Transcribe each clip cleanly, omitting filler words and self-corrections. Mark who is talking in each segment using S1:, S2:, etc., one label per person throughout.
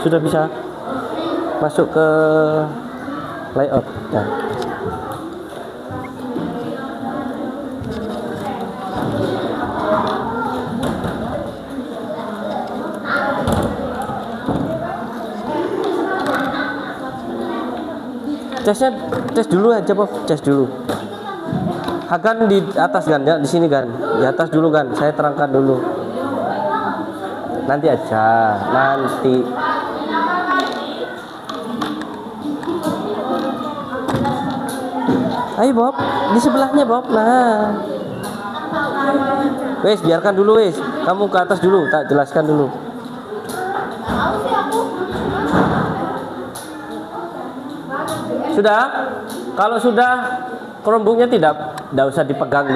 S1: Sudah bisa masuk ke layout ya. Tes dulu aja, Bob. Tes dulu. Akan di atas kan ya, di sini kan. Di atas dulu kan. Saya terangkan dulu. Nanti aja, nanti. Ayo, Bob. Di sebelahnya, Bob. Nah. Wes, biarkan dulu, wes. Kamu ke atas dulu, tak jelaskan dulu. Sudah? Kalau sudah, Chromebooknya tidak usah dipegang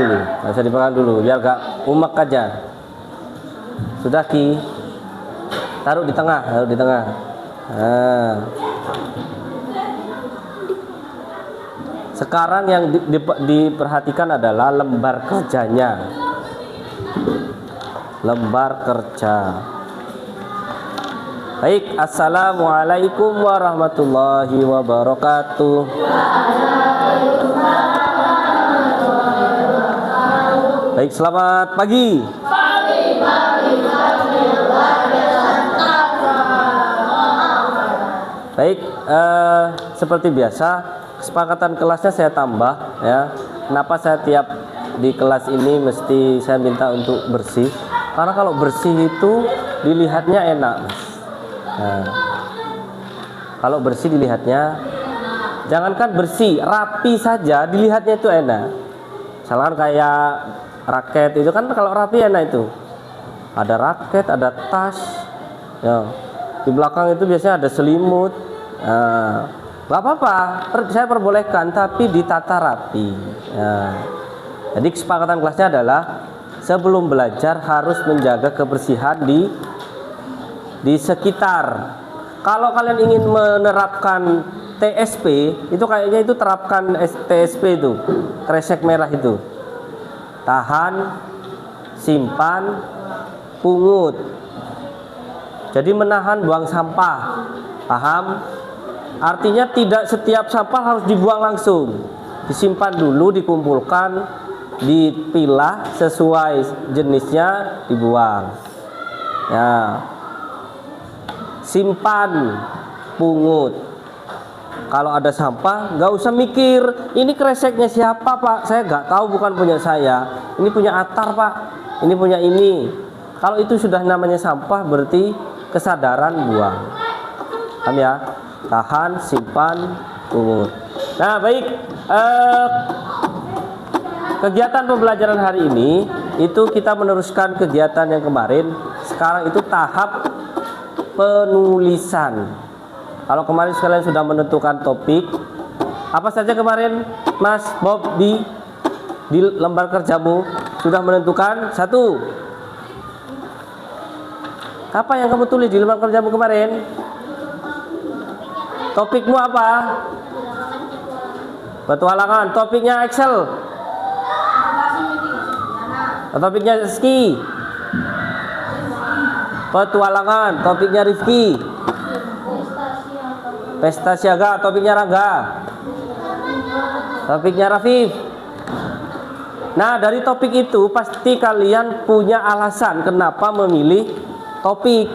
S1: dulu, biar gak umek aja. Sudah, Ki? Taruh di tengah. Nah. Sekarang yang diperhatikan adalah lembar kerjanya. Lembar kerja. Baik, assalamualaikum warahmatullahi wabarakatuh. Baik, selamat pagi. Baik, seperti biasa, kesepakatan kelasnya saya tambah ya. Kenapa saya tiap di kelas ini mesti saya minta untuk bersih? Karena kalau bersih itu dilihatnya enak, Mas. Nah, kalau bersih dilihatnya, jangankan bersih, rapi saja dilihatnya itu enak. Misalkan kayak raket itu kan kalau rapi enak itu. Ada raket, ada tas, ya. Di belakang itu biasanya ada selimut. Nah, nggak apa-apa, saya perbolehkan, tapi ditata rapi. Ya. Jadi kesepakatan kelasnya adalah sebelum belajar harus menjaga kebersihan di sekitar. Kalau kalian ingin menerapkan TSP, itu kayaknya itu terapkan TSP itu, kresek merah itu. Tahan, simpan, pungut. Jadi menahan buang sampah. Paham? Artinya tidak setiap sampah harus dibuang langsung. Disimpan dulu, dikumpulkan, dipilah sesuai jenisnya, dibuang. Ya. Simpan, pungut. Kalau ada sampah, nggak usah mikir ini kreseknya siapa, Pak. Saya nggak tahu, bukan punya saya. Ini punya Atar, Pak. Ini punya ini. Kalau itu sudah namanya sampah, berarti kesadaran buang. Paham ya? Tahan, simpan, pungut. Nah, baik. Kegiatan pembelajaran hari ini itu kita meneruskan kegiatan yang kemarin. Sekarang itu tahap penulisan. Kalau kemarin kalian sudah menentukan topik, apa saja kemarin, Mas Bob, di lembar kerjamu sudah menentukan? Satu. Apa yang kamu tulis di lembar kerjamu kemarin? Topikmu apa? Petualangan. Topiknya Excel. Topiknya Ski. Petualangan. Topiknya Rifki. Pesta siaga. Topiknya Rangga. Topiknya Rafif. Nah, dari topik itu pasti kalian punya alasan kenapa memilih topik.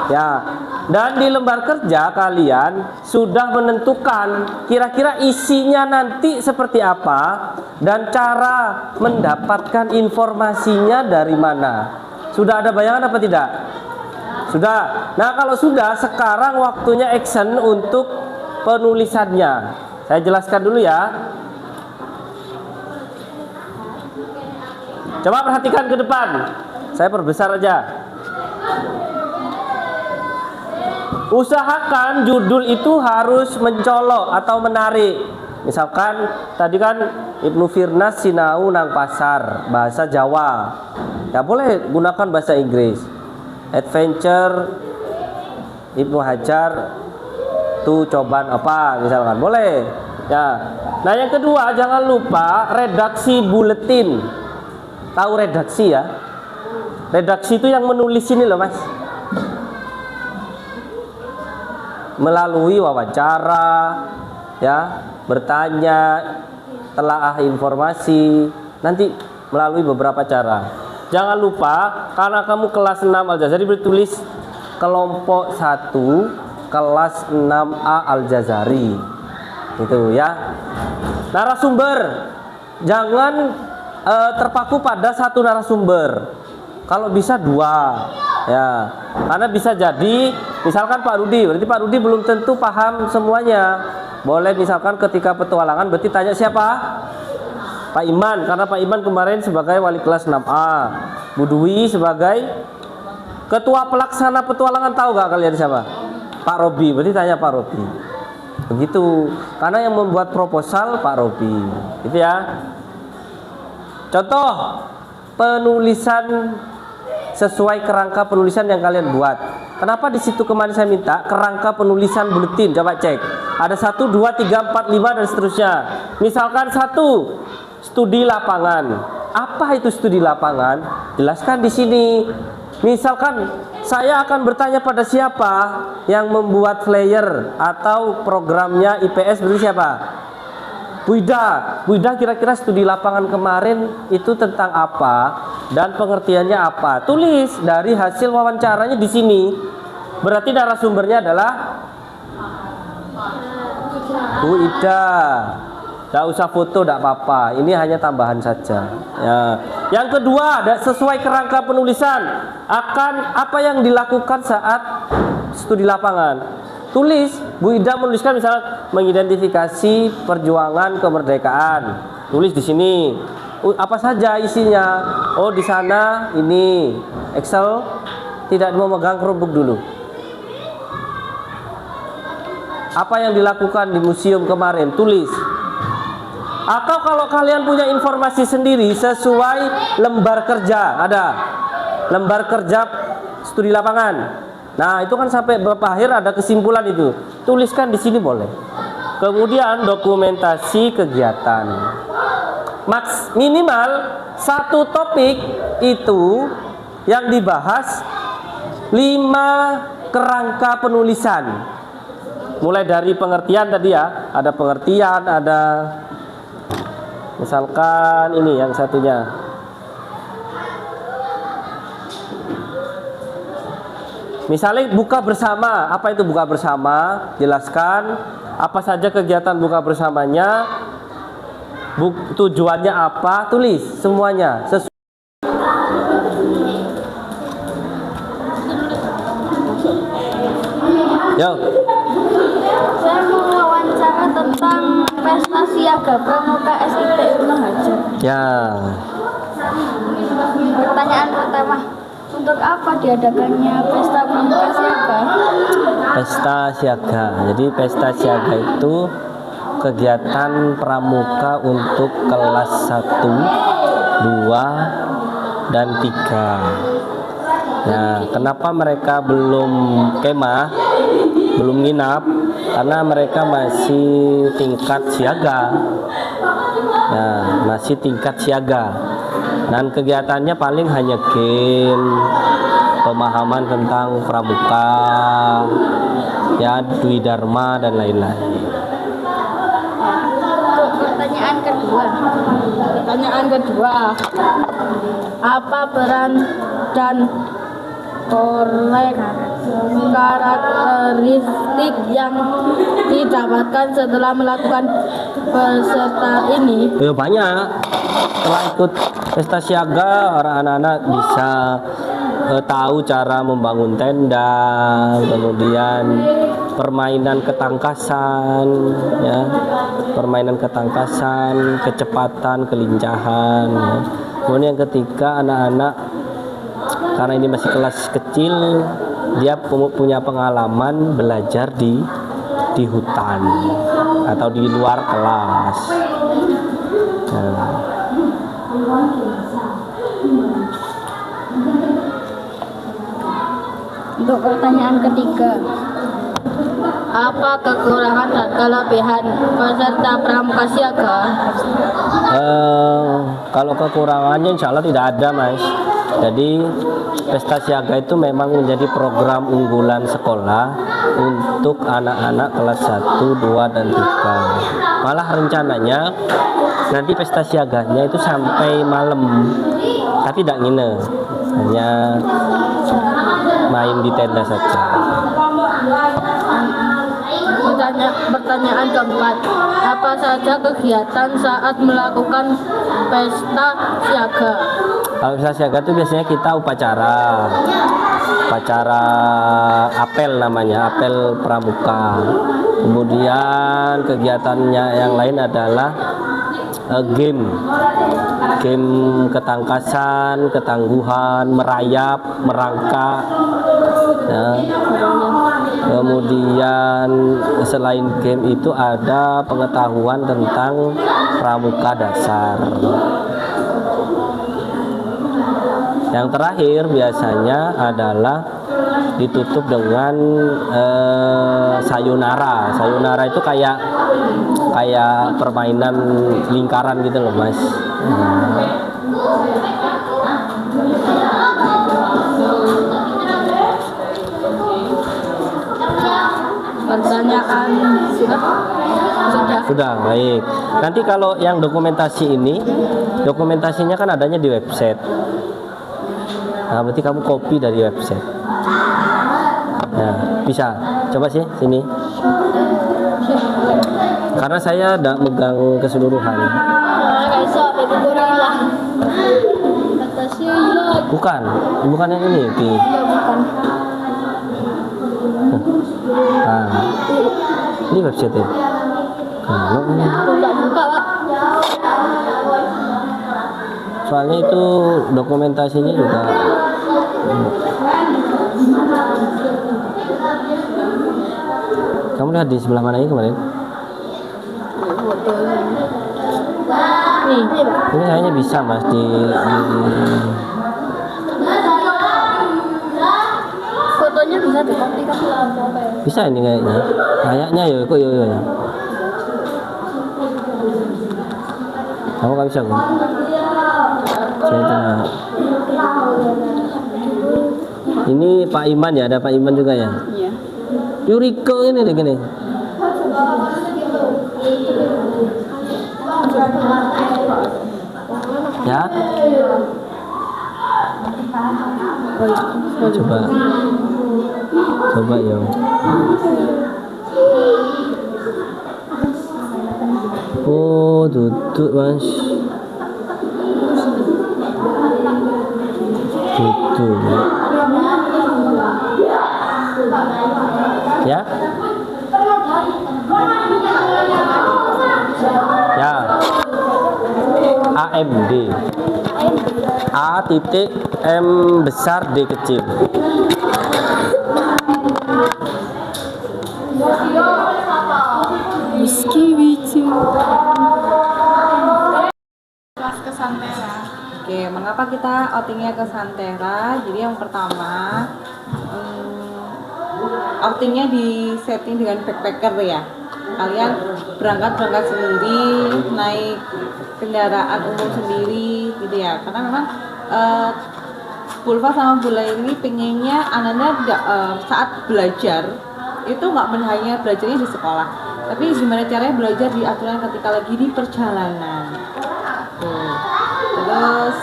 S1: Ya. Dan di lembar kerja kalian sudah menentukan kira-kira isinya nanti seperti apa dan cara mendapatkan informasinya dari mana. Sudah ada bayangan apa tidak? Sudah. Nah, kalau sudah, sekarang waktunya action untuk penulisannya. Saya jelaskan dulu ya. Coba perhatikan ke depan. Saya perbesar aja. Usahakan judul itu harus mencolok atau menarik. Misalkan tadi kan Ibnu Firnas sinau nang pasar, bahasa Jawa. Ya boleh gunakan bahasa Inggris. Adventure Ibnu Hajar tuh cobaan apa misalkan. Boleh. Ya. Nah, yang kedua jangan lupa redaksi buletin. Tahu redaksi ya? Redaksi itu yang menulis ini loh, Mas. melalui wawancara, ya, bertanya, telaah informasi, nanti melalui beberapa cara. Jangan lupa, karena kamu kelas 6 Al-Jazari, bertulis kelompok 1 kelas 6A Al-Jazari. Itu ya. Narasumber, jangan terpaku pada satu narasumber. Kalau bisa 2, ya. Karena bisa jadi, misalkan Pak Rudi, berarti Pak Rudi belum tentu paham semuanya. Boleh misalkan ketika petualangan, berarti tanya siapa? Pak Iman, karena Pak Iman kemarin sebagai wali kelas 6A. Bu Dwi sebagai ketua pelaksana petualangan, tahu gak kalian siapa? Pak Robi, berarti tanya Pak Robi. Begitu, karena yang membuat proposal Pak Robi. Gitu ya. Contoh penulisan sesuai kerangka penulisan yang kalian buat. Kenapa di situ kemarin saya minta kerangka penulisan buletin? Coba cek. Ada 1, 2, 3, 4, 5 dan seterusnya. Misalkan 1, studi lapangan. Apa itu studi lapangan? Jelaskan di sini. Misalkan saya akan bertanya pada siapa yang membuat flyer atau programnya IPS, berarti siapa? Bu Ida kira-kira studi lapangan kemarin itu tentang apa dan pengertiannya apa? Tulis dari hasil wawancaranya di sini. Berarti narasumbernya adalah Bu Ida. Tidak usah foto, tidak apa-apa. Ini hanya tambahan saja. Ya. Yang kedua, sesuai kerangka penulisan akan apa yang dilakukan saat studi lapangan. Tulis, Bu Ida menuliskan misalnya mengidentifikasi perjuangan kemerdekaan. Tulis di sini. Apa saja isinya? Oh, di sana ini Excel tidak mau megang Chromebook dulu. Apa yang dilakukan di museum kemarin? Tulis. Atau kalau kalian punya informasi sendiri sesuai lembar kerja, ada lembar kerja studi lapangan. Nah, itu kan sampai berapa akhir ada kesimpulan itu. Tuliskan di sini boleh. Kemudian dokumentasi kegiatan. Minimal satu topik itu yang dibahas 5 kerangka penulisan. Mulai dari pengertian tadi ya, ada pengertian, ada misalkan ini yang satunya. Misalnya buka bersama, apa itu buka bersama? Jelaskan apa saja kegiatan buka bersamanya, tujuannya apa, tulis semuanya. Yo.
S2: Saya mau wawancara tentang pesta siaga pramuka SIP Ibnu Hajar.
S1: Ya.
S2: Pertanyaan pertama, untuk apa diadakannya pesta pramuka siaga?
S1: Pesta siaga. Jadi pesta siaga itu kegiatan pramuka untuk kelas 1, 2, dan 3. Nah, kenapa mereka belum kemah, belum nginap? Karena mereka masih tingkat siaga. Nah, masih tingkat siaga. Dan kegiatannya paling hanya game, pemahaman tentang pramuka, ya, Dwi Dharma dan lain-lain.
S2: Pertanyaan kedua, apa peran dan karakteristik yang didapatkan setelah melakukan peserta ini?
S1: Ya, banyak. Setelah ikut pesta siaga, orang anak-anak bisa tahu cara membangun tenda, kemudian permainan ketangkasan, ya, permainan ketangkasan, kecepatan, kelincahan. Ya. Kemudian yang ketiga, anak-anak karena ini masih kelas kecil, dia punya pengalaman belajar di hutan atau di luar kelas. Nah.
S2: Untuk pertanyaan ketiga, apa kekurangan dan kelebihan peserta pramuka siaga?
S1: Kalau kekurangannya insya Allah tidak ada, Mas. Jadi pesta siaga itu memang menjadi program unggulan sekolah untuk anak-anak kelas 1, 2, dan 3. Malah rencananya nanti pesta siaganya itu sampai malam, tapi tidak nginep, hanya main di tenda saja.
S2: Pertanyaan keempat, apa saja kegiatan saat melakukan pesta siaga?
S1: Kalau pesta siaga itu biasanya kita upacara apel namanya, apel pramuka. Kemudian kegiatannya yang lain adalah game ketangkasan, ketangguhan, merayap, merangkak. Ya. Kemudian selain game itu ada pengetahuan tentang pramuka dasar. Yang terakhir biasanya adalah ditutup dengan sayonara. Sayonara itu kayak permainan lingkaran gitu loh, Mas.
S2: Pertanyaan
S1: Sudah, baik. Nanti kalau yang dokumentasi ini, dokumentasinya kan adanya di website. Nah, berarti kamu copy dari website. Nah, bisa. Coba sih sini. Karena saya tidak megang keseluruhan. Bukan yang ini, Pi. Nah, ini website ya. Kalau soalnya itu dokumentasinya juga. Kamu lihat di sebelah mana ini kemarin? Ini kayaknya bisa, Mas,
S2: fotonya bisa dikopi kan?
S1: Bisa ini kayaknya ya kok ya. Kamu nggak bisa kok. Ini Pak Iman ya, ada Pak Iman juga ya.
S2: Iya.
S1: Yuriko ini deh gini. Ya. Coba ya. Oh, duduk, Mas. Duduk. Ya. Ya. AMD. A titik M besar D kecil.
S2: Whisky wicu.
S3: Kelas ke Santera. Oke, mengapa kita outingnya ke Santera? Jadi yang pertama, outingnya di setting dengan backpacker ya. Kalian berangkat sendiri, naik kendaraan umum sendiri gitu ya. Karena memang Bulfa sama Bula ini pengennya anaknya saat belajar itu nggak hanya belajarnya di sekolah, tapi gimana caranya belajar di aturan ketika lagi di perjalanan. Terus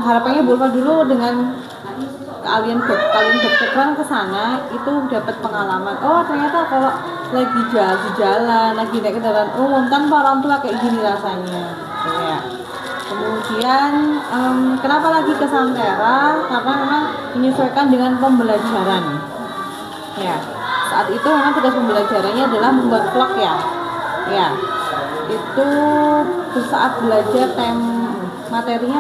S3: harapannya Bulfa dulu dengan kalian backpackeran ke sana itu dapat pengalaman. Oh, ternyata kalau lagi jalan, lagi naik kendaraan umum tanpa orang tua kayak gini rasanya. Ya. Kemudian kenapa lagi ke Santera? Karena memang menyesuaikan dengan pembelajaran. Ya, saat itu memang tugas pembelajarannya adalah membuat vlog ya. Ya, itu saat belajar materinya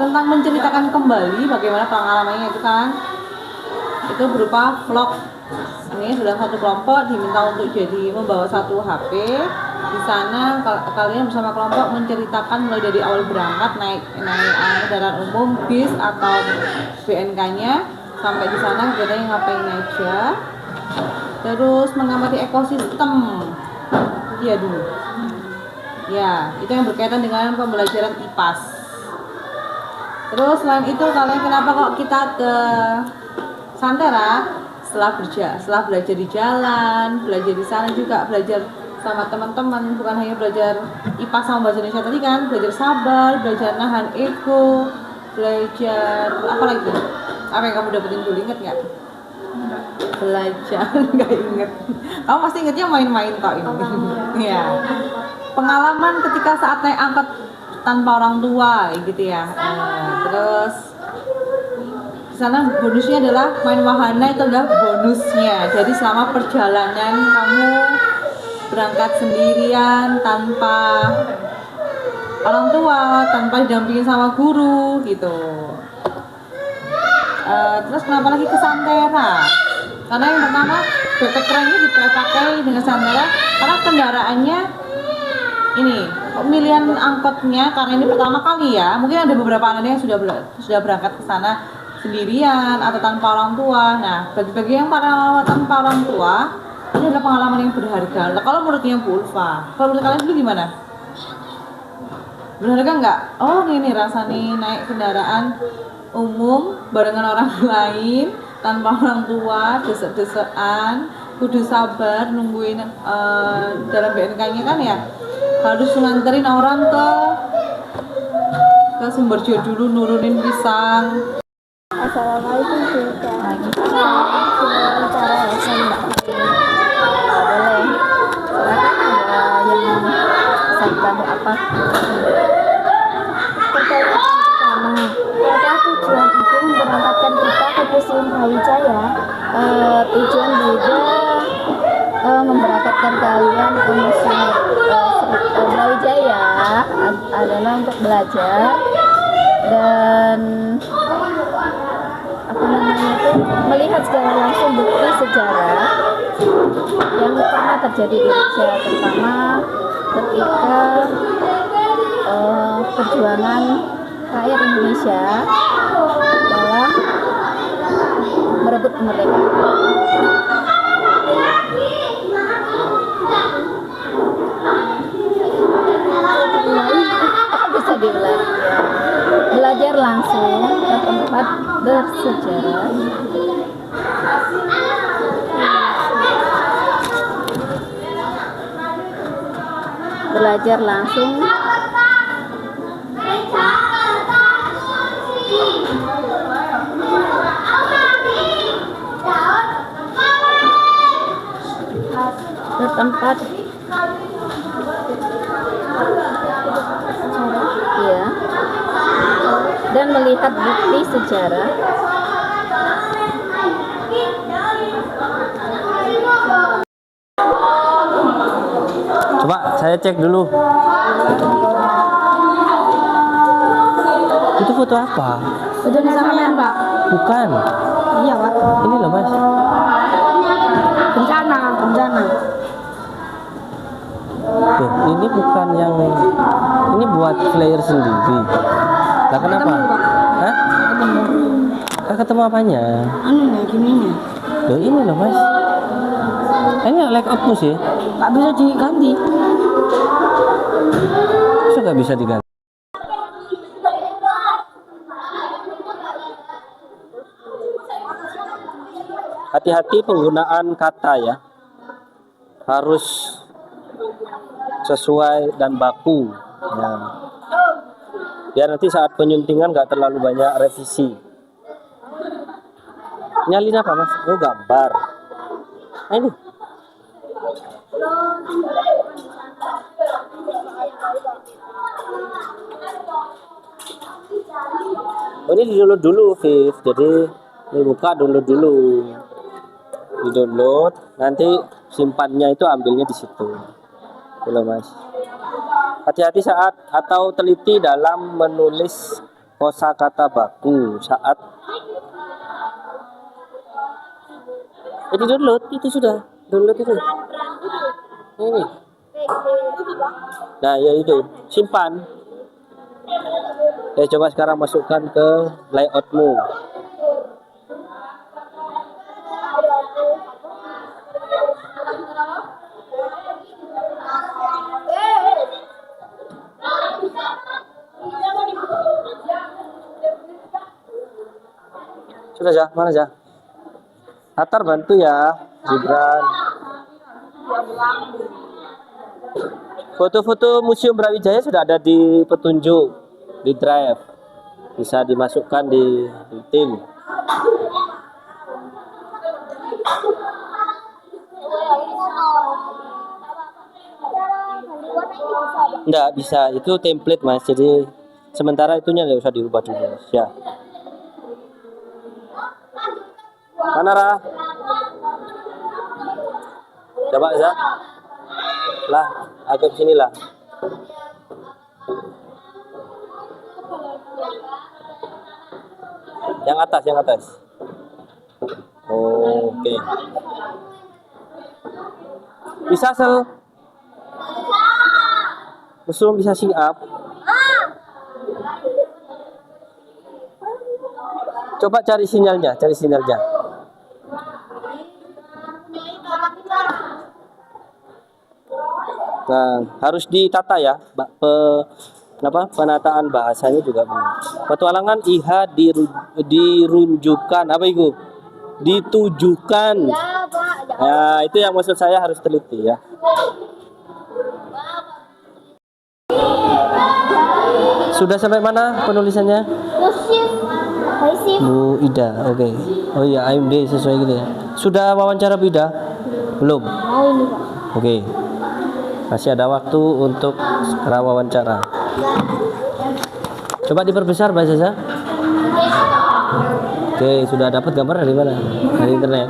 S3: tentang menceritakan kembali bagaimana pengalamannya itu kan. Itu berupa vlog. Ini sudah satu kelompok diminta untuk membawa satu HP. Di sana kalian bersama kelompok menceritakan mulai dari awal berangkat naik kendaraan umum, bis atau BNK-nya sampai di sana kegiatannya ngapain aja. Terus mengamati ekosistem Iya dulu. Ya, itu yang berkaitan dengan pembelajaran IPAS. Terus selain itu kalian kenapa kok kita ke Santera? Setelah belajar di jalan, belajar di sana juga, belajar sama teman-teman, bukan hanya belajar IPAS sama bahasa Indonesia tadi kan, belajar sabar, belajar nahan ego, belajar apa lagi? Apa yang kamu dapetin dulu, inget nggak? Belajar nggak inget. Kamu pasti ingetnya main-main kok ini. Iya. Pengalaman ketika saat naik angkot tanpa orang tua gitu ya. Terus di sana bonusnya adalah main wahana, itu adalah bonusnya. Jadi selama perjalanan kamu berangkat sendirian tanpa orang tua, tanpa didampingi sama guru gitu. Terus kenapa lagi ke Santera? Karena yang pertama backpacker ini dipakai dengan Santera karena kendaraannya ini pemilihan angkotnya karena ini pertama kali ya. Mungkin ada beberapa anak yang sudah berangkat ke sana sendirian atau tanpa orang tua. Nah, bagi yang para tanpa orang tua, ini adalah pengalaman yang berharga. Nah, kalau menurutnya Bu Ulfa, kalau menurut kalian dulu gimana? Berharga nggak? Oh, gini rasanya naik kendaraan umum barengan orang lain tanpa orang tua, desek-desekan, kudu sabar nungguin dalam BNK-nya kan ya. Harus nganterin orang ke Sumberjo dulu nurunin pisang.
S2: Assalamualaikum Kak. Gimana cara lesson Mbak? Boleh. Silakan, ada yang saya tahu apa? Pertama, apakah tujuan itu memberangkatkan kita ke Museum Brawijaya? Tujuan juga memberangkatkan kalian ke Museum Brawijaya adalah untuk belajar dan melihat secara langsung bukti sejarah yang pernah terjadi di Indonesia, terutama ketika perjuangan rakyat Indonesia dalam merebut kemerdekaan. Bisa diulang ya. Belajar langsung ke tempat bersejarah. Belajar langsung ke tempat ya, dan melihat bukti sejarah.
S1: Coba saya cek dulu. Itu foto apa?
S2: Sudah disampaikan Pak?
S1: Bukan.
S2: Iya Pak.
S1: Ini loh Mas.
S2: Bencana.
S1: Tuh, ini bukan yang ini buat flyer sendiri. Lah kenapa? Hah? Ketemu apanya?
S2: Anunya gininya.
S1: Loh ini loh Mas. Ini like up sih.
S2: Pak bisa diganti.
S1: Bisa nggak bisa diganti? Hati-hati penggunaan kata ya. Harus sesuai dan baku ya. Biar nanti saat penyuntingan nggak terlalu banyak revisi. Nyalin apa Mas? Oh gambar. Nah, ini oh, ini di download dulu Viv. Jadi ini buka download dulu. Di download nanti simpannya itu ambilnya di situ. Belum Mas. Hati-hati saat atau teliti dalam menulis kosakata baku saat di download itu sudah download itu. Ini. Nah ya itu simpan. Ya coba sekarang masukkan ke layoutmu. Sudah ya, mana ya? Hatar bantu ya, Gibran. Foto-foto Museum Brawijaya sudah ada di petunjuk di drive. Bisa dimasukkan di tim. Enggak bisa, itu template Mas. Jadi sementara itunya nggak usah diubah dulu. Ya. Mana Ra? Coba ya. Lah, agak sini lah. Yang atas, yang atas. Oke. Bisa sel. Musuh bisa sing up. Coba cari sinyalnya, cari sinyalnya. Nah, harus ditata ya, penataan bahasanya juga benar. Petualangan IHA dirunjukkan apa itu? Ditujukan.
S2: Ya, Pak.
S1: Nah, itu yang maksud saya harus teliti ya. Sudah sampai mana penulisannya? Bu Ida, oke. Oh iya, AMD sesuai gitu ya. Sudah wawancara Bu Ida? Belum?
S2: Mau ini, Pak.
S1: Oke. Masih ada waktu untuk segera wawancara. Coba diperbesar Mbak Zaza. Oke, sudah dapat gambar dari mana? Dari internet.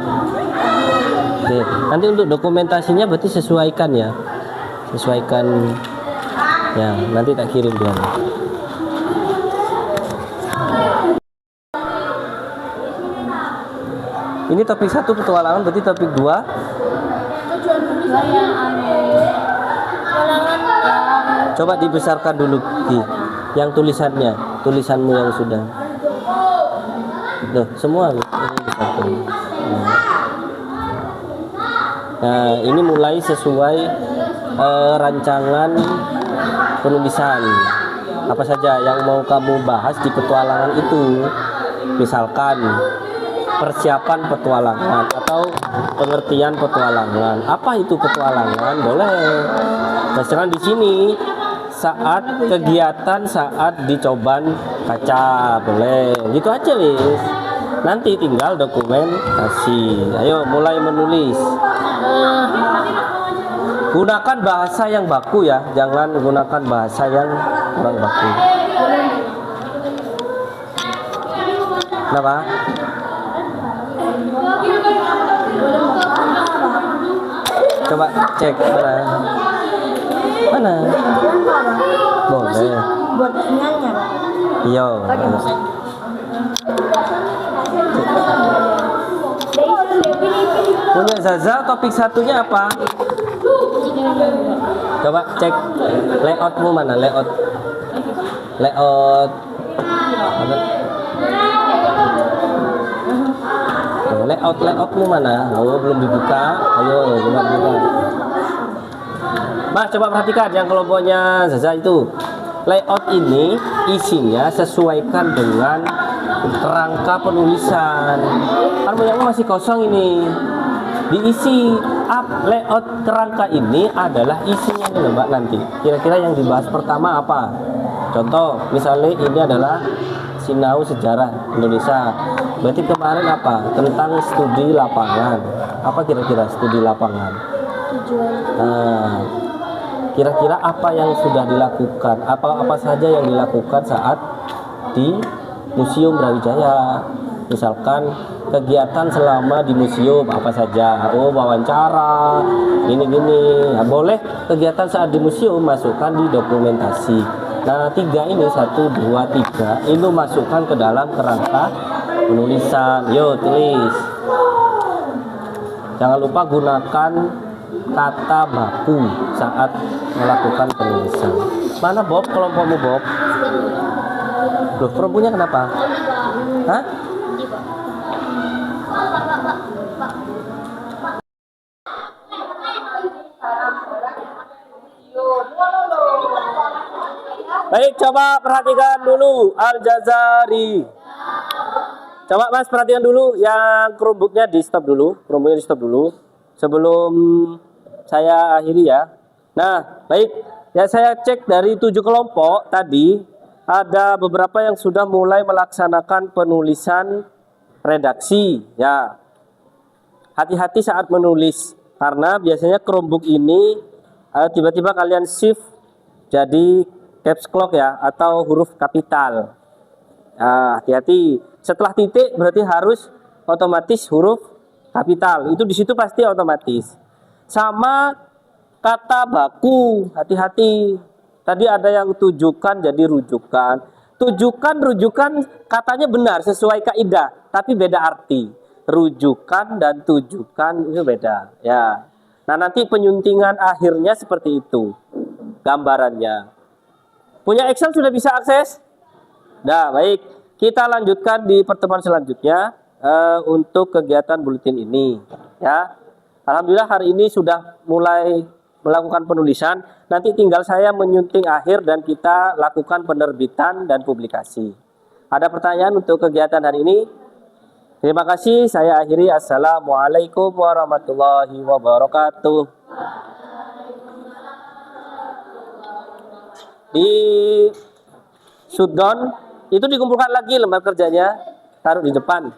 S1: Oke, nanti untuk dokumentasinya berarti sesuaikan ya. Sesuaikan. Ya, nanti tak kirim dia. Ini topik 1 petualangan, berarti topik 2 coba dibesarkan dulu Ki. Yang tulisanmu yang sudah. Loh, semua ini dibesarkan. Nah, ini mulai sesuai rancangan penulisan. Apa saja yang mau kamu bahas di petualangan itu. Misalkan persiapan petualangan atau pengertian petualangan. Apa itu petualangan? Boleh. Misalkan di sini saat kegiatan saat di Coban Kaca, boleh. Gitu aja, Wis. Nanti tinggal dokumentasi. Ayo mulai menulis. Gunakan bahasa yang baku ya, jangan gunakan bahasa yang kurang baku. Kenapa? Coba cek mana? Mana? Boleh.
S2: Buat sinyalnya, Pak.
S1: Iya. Punya Zaza topik satunya apa? Coba cek layoutmu mana? Layout. Layoutmu mana? Oh, belum dibuka. Ayo, coba buka. Mas, coba perhatikan yang kelompoknya Zaza itu. Layout ini isinya sesuaikan dengan kerangka penulisan. Kan punyanya masih kosong ini. Diisi layout kerangka ini adalah isinya nih Mbak nanti. Kira-kira yang dibahas pertama apa? Contoh, misalnya ini adalah Sinau Sejarah Indonesia. Berarti kemarin apa? Tentang studi lapangan. Apa kira-kira studi lapangan? Nah, kira-kira apa yang sudah dilakukan? Apa saja yang dilakukan saat di Museum Brawijaya? Misalkan kegiatan selama di museum apa saja? Oh, wawancara, gini-gini. Nah, boleh kegiatan saat di museum masukkan di dokumentasi. Nah, 3 ini 1, 2, 3 itu masukkan ke dalam kerangka penulisan. Yo, tulis. Jangan lupa gunakan kata baku saat melakukan penulisan. Mana Bob? Kelompokmu Bob? Loh, perempuannya kenapa? Hah? Baik, coba perhatikan dulu Al-Jazari. Coba Mas perhatikan dulu yang Chromebooknya di stop dulu, sebelum saya akhiri ya. Nah, baik. Ya saya cek dari 7 kelompok tadi ada beberapa yang sudah mulai melaksanakan penulisan redaksi ya. Hati-hati saat menulis karena biasanya Chromebook ini tiba-tiba kalian shift jadi caps lock ya atau huruf kapital. Nah, hati-hati. Setelah titik berarti harus otomatis huruf kapital. Itu di situ pasti otomatis. Sama kata baku, hati-hati. Tadi ada yang tujukan jadi rujukan. Tujukan, rujukan katanya benar sesuai kaidah, tapi beda arti. Rujukan dan tujukan itu beda. Ya. Nah nanti penyuntingan akhirnya seperti itu gambarannya. Punya Excel sudah bisa akses? Nah baik, kita lanjutkan di pertemuan selanjutnya untuk kegiatan buletin ini. Ya, alhamdulillah hari ini sudah mulai melakukan penulisan. Nanti tinggal saya menyunting akhir dan kita lakukan penerbitan dan publikasi. Ada pertanyaan untuk kegiatan hari ini? Terima kasih. Saya akhiri. Assalamualaikum warahmatullahi wabarakatuh. Di shutdown itu dikumpulkan lagi lembar kerjanya, taruh di depan.